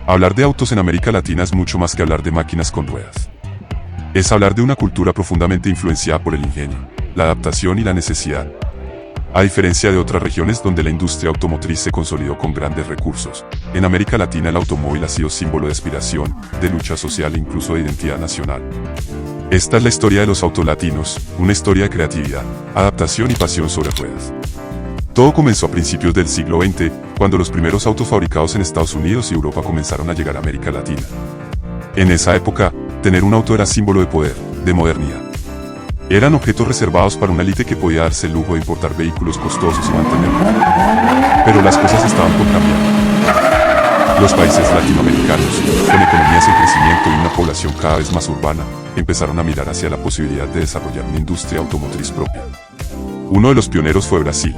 Hablar de autos en América Latina es mucho más que hablar de máquinas con ruedas. Es hablar de una cultura profundamente influenciada por el ingenio, la adaptación y la necesidad. A diferencia de otras regiones donde la industria automotriz se consolidó con grandes recursos, en América Latina el automóvil ha sido símbolo de aspiración, de lucha social e incluso de identidad nacional. Esta es la historia de los autos latinos, una historia de creatividad, adaptación y pasión sobre ruedas. Todo comenzó a principios del siglo XX, cuando los primeros autos fabricados en Estados Unidos y Europa comenzaron a llegar a América Latina. En esa época, tener un auto era símbolo de poder, de modernidad. Eran objetos reservados para una élite que podía darse el lujo de importar vehículos costosos y mantenerlos. Pero las cosas estaban por cambiar. Los países latinoamericanos, con economías en crecimiento y una población cada vez más urbana, empezaron a mirar hacia la posibilidad de desarrollar una industria automotriz propia. Uno de los pioneros fue Brasil.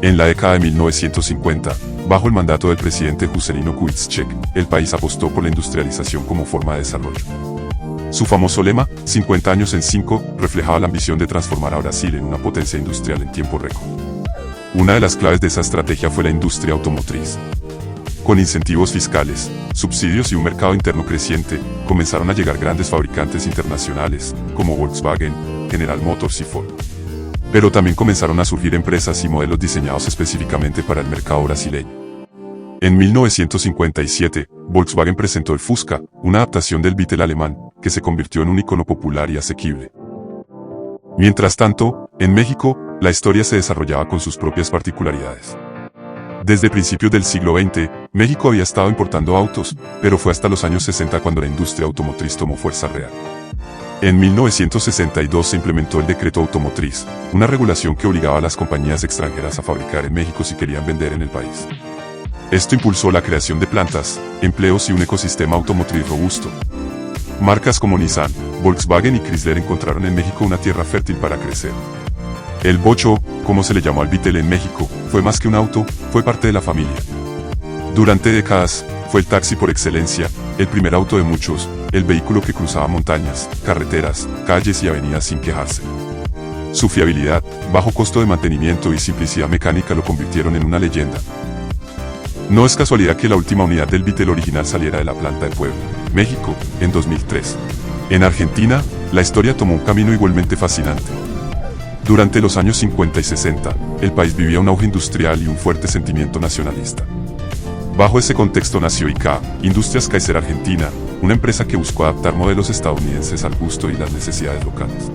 En la década de 1950, bajo el mandato del presidente Juscelino Kubitschek, el país apostó por la industrialización como forma de desarrollo. Su famoso lema, 50 años en 5, reflejaba la ambición de transformar a Brasil en una potencia industrial en tiempo récord. Una de las claves de esa estrategia fue la industria automotriz. Con incentivos fiscales, subsidios y un mercado interno creciente, comenzaron a llegar grandes fabricantes internacionales, como Volkswagen, General Motors y Ford. Pero también comenzaron a surgir empresas y modelos diseñados específicamente para el mercado brasileño. En 1957, Volkswagen presentó el Fusca, una adaptación del Beetle alemán, que se convirtió en un icono popular y asequible. Mientras tanto, en México, la historia se desarrollaba con sus propias particularidades. Desde principios del siglo XX, México había estado importando autos, pero fue hasta los años 60 cuando la industria automotriz tomó fuerza real. En 1962 se implementó el Decreto Automotriz, una regulación que obligaba a las compañías extranjeras a fabricar en México si querían vender en el país. Esto impulsó la creación de plantas, empleos y un ecosistema automotriz robusto. Marcas como Nissan, Volkswagen y Chrysler encontraron en México una tierra fértil para crecer. El bocho, como se le llamó al Beetle en México, fue más que un auto, fue parte de la familia. Durante décadas, fue el taxi por excelencia, el primer auto de muchos, el vehículo que cruzaba montañas, carreteras, calles y avenidas sin quejarse. Su fiabilidad, bajo costo de mantenimiento y simplicidad mecánica lo convirtieron en una leyenda. No es casualidad que la última unidad del Beetle original saliera de la planta de Puebla, México, en 2003. En Argentina, la historia tomó un camino igualmente fascinante. Durante los años 50 y 60, el país vivía un auge industrial y un fuerte sentimiento nacionalista. Bajo ese contexto nació ICA, Industrias Kaiser Argentina, una empresa que buscó adaptar modelos estadounidenses al gusto y las necesidades locales.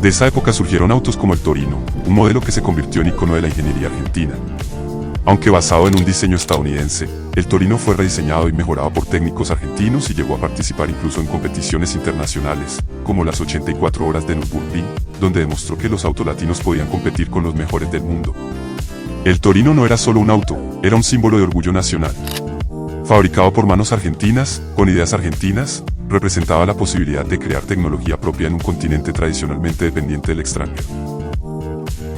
De esa época surgieron autos como el Torino, un modelo que se convirtió en icono de la ingeniería argentina. Aunque basado en un diseño estadounidense, el Torino fue rediseñado y mejorado por técnicos argentinos y llegó a participar incluso en competiciones internacionales, como las 84 horas de Nürburgring, donde demostró que los autos latinos podían competir con los mejores del mundo. El Torino no era solo un auto, era un símbolo de orgullo nacional. Fabricado por manos argentinas, con ideas argentinas, representaba la posibilidad de crear tecnología propia en un continente tradicionalmente dependiente del extranjero.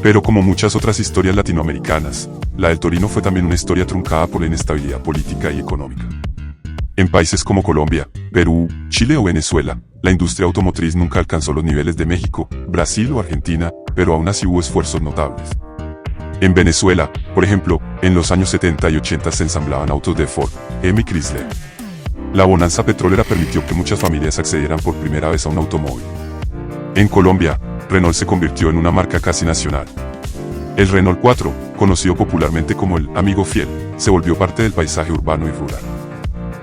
Pero como muchas otras historias latinoamericanas, la del Torino fue también una historia truncada por la inestabilidad política y económica. En países como Colombia, Perú, Chile o Venezuela, la industria automotriz nunca alcanzó los niveles de México, Brasil o Argentina, pero aún así hubo esfuerzos notables. En Venezuela, por ejemplo, en los años 70 y 80 se ensamblaban autos de Ford, GM y Chrysler. La bonanza petrolera permitió que muchas familias accedieran por primera vez a un automóvil. En Colombia, Renault se convirtió en una marca casi nacional. El Renault 4, conocido popularmente como el amigo fiel, se volvió parte del paisaje urbano y rural.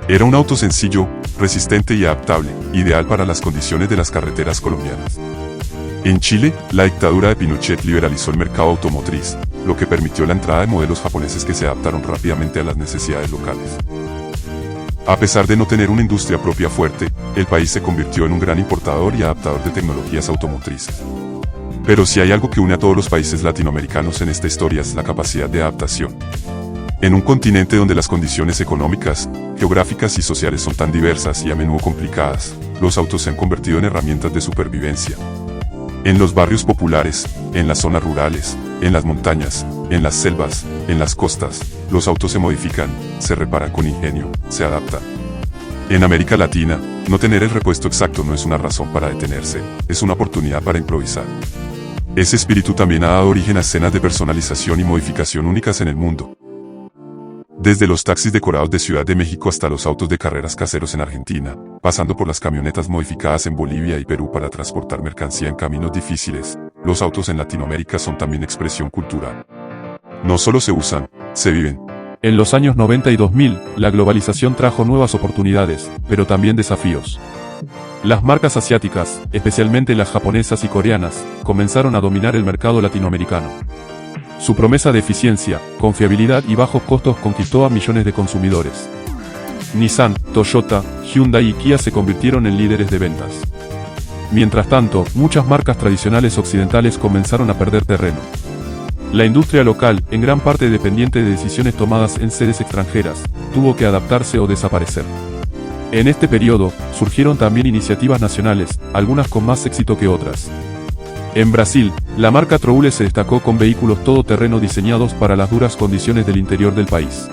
Era un auto sencillo, resistente y adaptable, ideal para las condiciones de las carreteras colombianas. En Chile, la dictadura de Pinochet liberalizó el mercado automotriz, lo que permitió la entrada de modelos japoneses que se adaptaron rápidamente a las necesidades locales. A pesar de no tener una industria propia fuerte, el país se convirtió en un gran importador y adaptador de tecnologías automotrices. Pero si hay algo que une a todos los países latinoamericanos en esta historia es la capacidad de adaptación. En un continente donde las condiciones económicas, geográficas y sociales son tan diversas y a menudo complicadas, los autos se han convertido en herramientas de supervivencia. En los barrios populares, en las zonas rurales, en las montañas, en las selvas, en las costas, los autos se modifican, se reparan con ingenio, se adaptan. En América Latina, no tener el repuesto exacto no es una razón para detenerse, es una oportunidad para improvisar. Ese espíritu también ha dado origen a escenas de personalización y modificación únicas en el mundo. Desde los taxis decorados de Ciudad de México hasta los autos de carreras caseros en Argentina, pasando por las camionetas modificadas en Bolivia y Perú para transportar mercancía en caminos difíciles, los autos en Latinoamérica son también expresión cultural. No solo se usan, se viven. En los años 90 y 2000, la globalización trajo nuevas oportunidades, pero también desafíos. Las marcas asiáticas, especialmente las japonesas y coreanas, comenzaron a dominar el mercado latinoamericano. Su promesa de eficiencia, confiabilidad y bajos costos conquistó a millones de consumidores. Nissan, Toyota, Hyundai y Kia se convirtieron en líderes de ventas. Mientras tanto, muchas marcas tradicionales occidentales comenzaron a perder terreno. La industria local, en gran parte dependiente de decisiones tomadas en sedes extranjeras, tuvo que adaptarse o desaparecer. En este periodo, surgieron también iniciativas nacionales, algunas con más éxito que otras. En Brasil, la marca Troule se destacó con vehículos todoterreno diseñados para las duras condiciones del interior del país.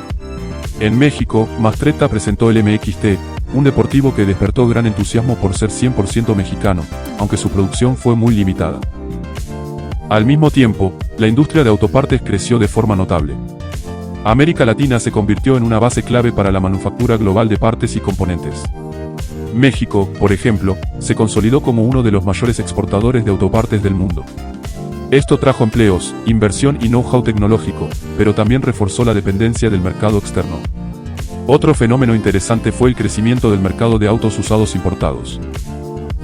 En México, Mastretta presentó el MXT, un deportivo que despertó gran entusiasmo por ser 100% mexicano, aunque su producción fue muy limitada. Al mismo tiempo, la industria de autopartes creció de forma notable. América Latina se convirtió en una base clave para la manufactura global de partes y componentes. México, por ejemplo, se consolidó como uno de los mayores exportadores de autopartes del mundo. Esto trajo empleos, inversión y know-how tecnológico, pero también reforzó la dependencia del mercado externo. Otro fenómeno interesante fue el crecimiento del mercado de autos usados importados.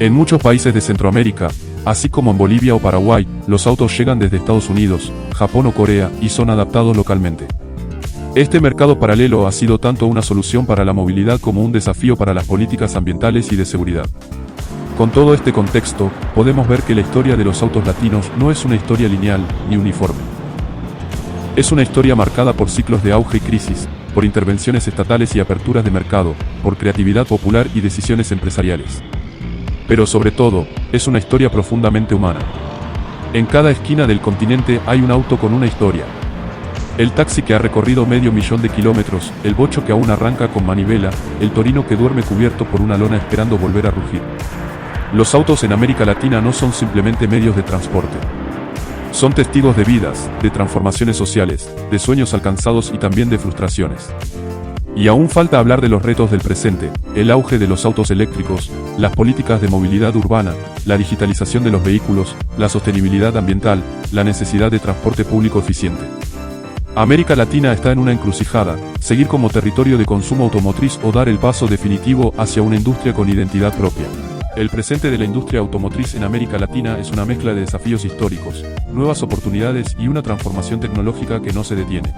En muchos países de Centroamérica, así como en Bolivia o Paraguay, los autos llegan desde Estados Unidos, Japón o Corea y son adaptados localmente. Este mercado paralelo ha sido tanto una solución para la movilidad como un desafío para las políticas ambientales y de seguridad. Con todo este contexto, podemos ver que la historia de los autos latinos no es una historia lineal ni uniforme. Es una historia marcada por ciclos de auge y crisis, por intervenciones estatales y aperturas de mercado, por creatividad popular y decisiones empresariales. Pero sobre todo, es una historia profundamente humana. En cada esquina del continente hay un auto con una historia. El taxi que ha recorrido 500.000 de kilómetros, el bocho que aún arranca con manivela, el torino que duerme cubierto por una lona esperando volver a rugir. Los autos en América Latina no son simplemente medios de transporte. Son testigos de vidas, de transformaciones sociales, de sueños alcanzados y también de frustraciones. Y aún falta hablar de los retos del presente, el auge de los autos eléctricos, las políticas de movilidad urbana, la digitalización de los vehículos, la sostenibilidad ambiental, la necesidad de transporte público eficiente. América Latina está en una encrucijada, seguir como territorio de consumo automotriz o dar el paso definitivo hacia una industria con identidad propia. El presente de la industria automotriz en América Latina es una mezcla de desafíos históricos, nuevas oportunidades y una transformación tecnológica que no se detiene.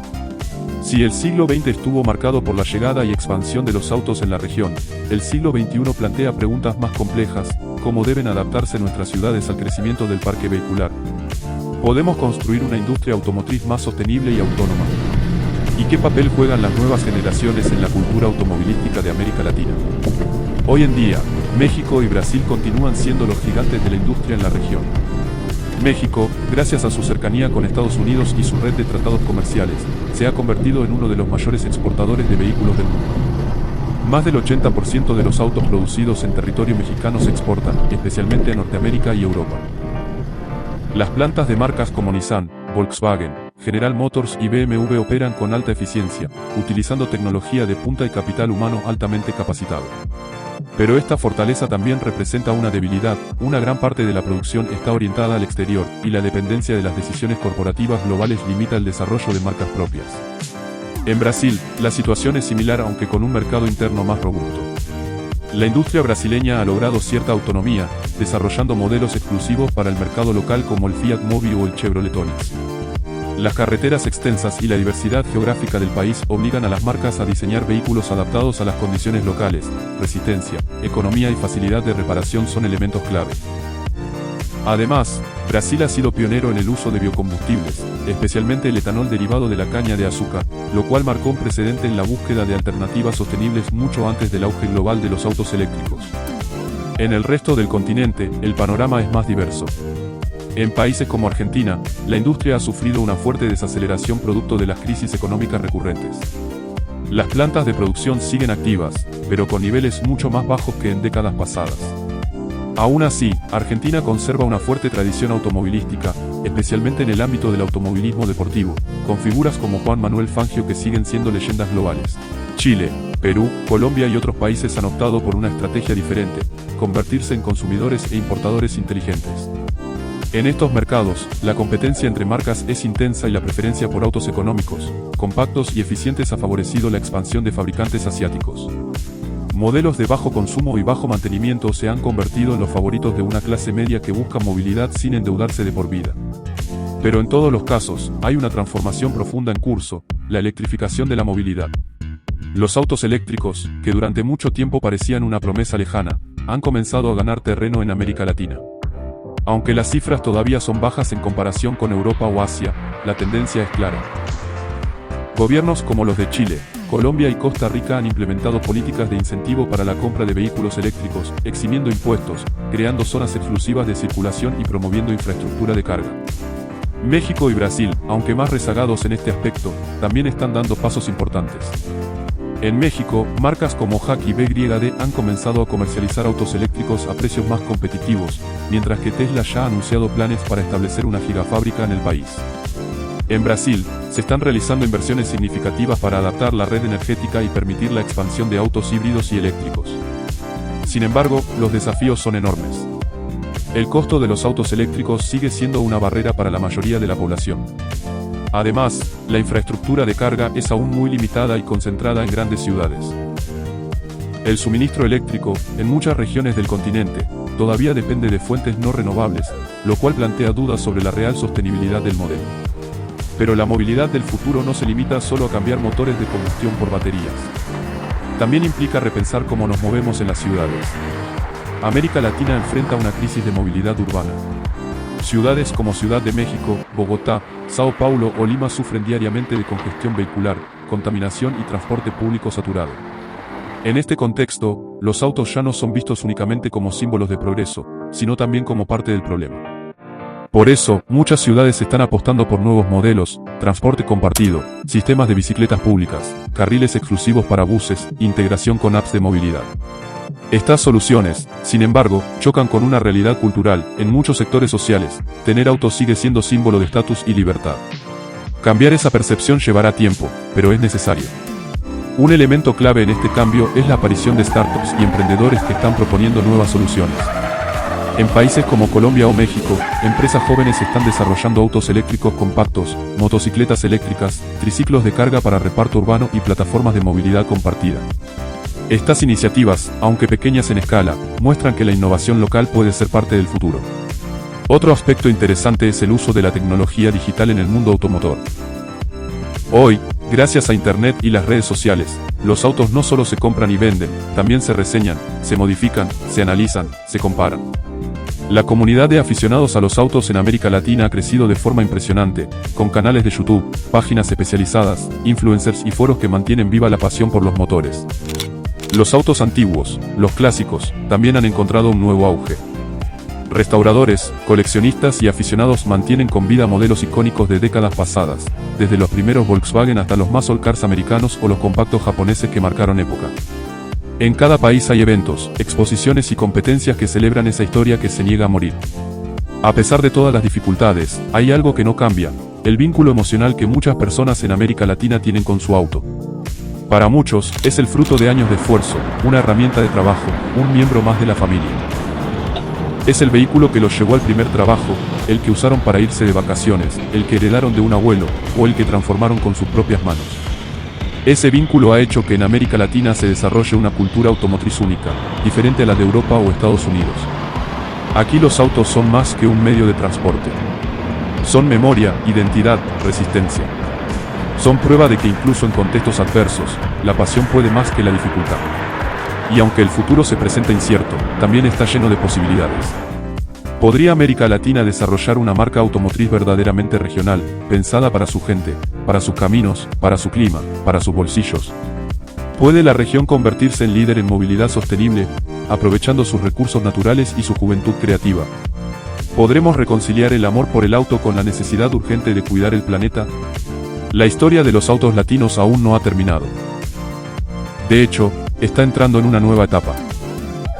Si el siglo XX estuvo marcado por la llegada y expansión de los autos en la región, el siglo XXI plantea preguntas más complejas, ¿cómo deben adaptarse nuestras ciudades al crecimiento del parque vehicular? ¿Podemos construir una industria automotriz más sostenible y autónoma? ¿Y qué papel juegan las nuevas generaciones en la cultura automovilística de América Latina? Hoy en día, México y Brasil continúan siendo los gigantes de la industria en la región. México, gracias a su cercanía con Estados Unidos y su red de tratados comerciales, se ha convertido en uno de los mayores exportadores de vehículos del mundo. Más del 80% de los autos producidos en territorio mexicano se exportan, especialmente a Norteamérica y Europa. Las plantas de marcas como Nissan, Volkswagen, General Motors y BMW operan con alta eficiencia, utilizando tecnología de punta y capital humano altamente capacitado. Pero esta fortaleza también representa una debilidad, una gran parte de la producción está orientada al exterior, y la dependencia de las decisiones corporativas globales limita el desarrollo de marcas propias. En Brasil, la situación es similar aunque con un mercado interno más robusto. La industria brasileña ha logrado cierta autonomía, desarrollando modelos exclusivos para el mercado local como el Fiat Mobi o el Chevrolet Onix. Las carreteras extensas y la diversidad geográfica del país obligan a las marcas a diseñar vehículos adaptados a las condiciones locales. Resistencia, economía y facilidad de reparación son elementos clave. Además, Brasil ha sido pionero en el uso de biocombustibles, especialmente el etanol derivado de la caña de azúcar, lo cual marcó un precedente en la búsqueda de alternativas sostenibles mucho antes del auge global de los autos eléctricos. En el resto del continente, el panorama es más diverso. En países como Argentina, la industria ha sufrido una fuerte desaceleración producto de las crisis económicas recurrentes. Las plantas de producción siguen activas, pero con niveles mucho más bajos que en décadas pasadas. Aún así, Argentina conserva una fuerte tradición automovilística, especialmente en el ámbito del automovilismo deportivo, con figuras como Juan Manuel Fangio que siguen siendo leyendas globales. Chile, Perú, Colombia y otros países han optado por una estrategia diferente, convertirse en consumidores e importadores inteligentes. En estos mercados, la competencia entre marcas es intensa y la preferencia por autos económicos, compactos y eficientes ha favorecido la expansión de fabricantes asiáticos. Modelos de bajo consumo y bajo mantenimiento se han convertido en los favoritos de una clase media que busca movilidad sin endeudarse de por vida. Pero en todos los casos, hay una transformación profunda en curso, la electrificación de la movilidad. Los autos eléctricos, que durante mucho tiempo parecían una promesa lejana, han comenzado a ganar terreno en América Latina. Aunque las cifras todavía son bajas en comparación con Europa o Asia, la tendencia es clara. Gobiernos como los de Chile, Colombia y Costa Rica han implementado políticas de incentivo para la compra de vehículos eléctricos, eximiendo impuestos, creando zonas exclusivas de circulación y promoviendo infraestructura de carga. México y Brasil, aunque más rezagados en este aspecto, también están dando pasos importantes. En México, marcas como JAC y BYD han comenzado a comercializar autos eléctricos a precios más competitivos, mientras que Tesla ya ha anunciado planes para establecer una gigafábrica en el país. En Brasil, se están realizando inversiones significativas para adaptar la red energética y permitir la expansión de autos híbridos y eléctricos. Sin embargo, los desafíos son enormes. El costo de los autos eléctricos sigue siendo una barrera para la mayoría de la población. Además, la infraestructura de carga es aún muy limitada y concentrada en grandes ciudades. El suministro eléctrico, en muchas regiones del continente, todavía depende de fuentes no renovables, lo cual plantea dudas sobre la real sostenibilidad del modelo. Pero la movilidad del futuro no se limita solo a cambiar motores de combustión por baterías. También implica repensar cómo nos movemos en las ciudades. América Latina enfrenta una crisis de movilidad urbana. Ciudades como Ciudad de México, Bogotá, Sao Paulo o Lima sufren diariamente de congestión vehicular, contaminación y transporte público saturado. En este contexto, los autos ya no son vistos únicamente como símbolos de progreso, sino también como parte del problema. Por eso, muchas ciudades están apostando por nuevos modelos, transporte compartido, sistemas de bicicletas públicas, carriles exclusivos para buses, integración con apps de movilidad. Estas soluciones, sin embargo, chocan con una realidad cultural. En muchos sectores sociales, tener autos sigue siendo símbolo de estatus y libertad. Cambiar esa percepción llevará tiempo, pero es necesario. Un elemento clave en este cambio es la aparición de startups y emprendedores que están proponiendo nuevas soluciones. En países como Colombia o México, empresas jóvenes están desarrollando autos eléctricos compactos, motocicletas eléctricas, triciclos de carga para reparto urbano y plataformas de movilidad compartida. Estas iniciativas, aunque pequeñas en escala, muestran que la innovación local puede ser parte del futuro. Otro aspecto interesante es el uso de la tecnología digital en el mundo automotor. Hoy, gracias a Internet y las redes sociales, los autos no solo se compran y venden, también se reseñan, se modifican, se analizan, se comparan. La comunidad de aficionados a los autos en América Latina ha crecido de forma impresionante, con canales de YouTube, páginas especializadas, influencers y foros que mantienen viva la pasión por los motores. Los autos antiguos, los clásicos, también han encontrado un nuevo auge. Restauradores, coleccionistas y aficionados mantienen con vida modelos icónicos de décadas pasadas, desde los primeros Volkswagen hasta los muscle cars americanos o los compactos japoneses que marcaron época. En cada país hay eventos, exposiciones y competencias que celebran esa historia que se niega a morir. A pesar de todas las dificultades, hay algo que no cambia, el vínculo emocional que muchas personas en América Latina tienen con su auto. Para muchos, es el fruto de años de esfuerzo, una herramienta de trabajo, un miembro más de la familia. Es el vehículo que los llevó al primer trabajo, el que usaron para irse de vacaciones, el que heredaron de un abuelo, o el que transformaron con sus propias manos. Ese vínculo ha hecho que en América Latina se desarrolle una cultura automotriz única, diferente a la de Europa o Estados Unidos. Aquí los autos son más que un medio de transporte. Son memoria, identidad, resistencia. Son prueba de que incluso en contextos adversos, la pasión puede más que la dificultad. Y aunque el futuro se presenta incierto, también está lleno de posibilidades. ¿Podría América Latina desarrollar una marca automotriz verdaderamente regional, pensada para su gente, para sus caminos, para su clima, para sus bolsillos? ¿Puede la región convertirse en líder en movilidad sostenible, aprovechando sus recursos naturales y su juventud creativa? ¿Podremos reconciliar el amor por el auto con la necesidad urgente de cuidar el planeta? La historia de los autos latinos aún no ha terminado. De hecho, está entrando en una nueva etapa.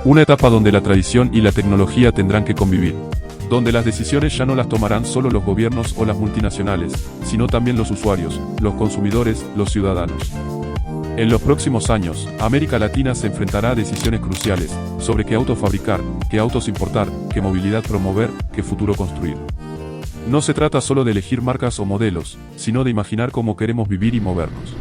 Una etapa donde la tradición y la tecnología tendrán que convivir. Donde las decisiones ya no las tomarán solo los gobiernos o las multinacionales, sino también los usuarios, los consumidores, los ciudadanos. En los próximos años, América Latina se enfrentará a decisiones cruciales sobre qué autos fabricar, qué autos importar, qué movilidad promover, qué futuro construir. No se trata solo de elegir marcas o modelos, sino de imaginar cómo queremos vivir y movernos.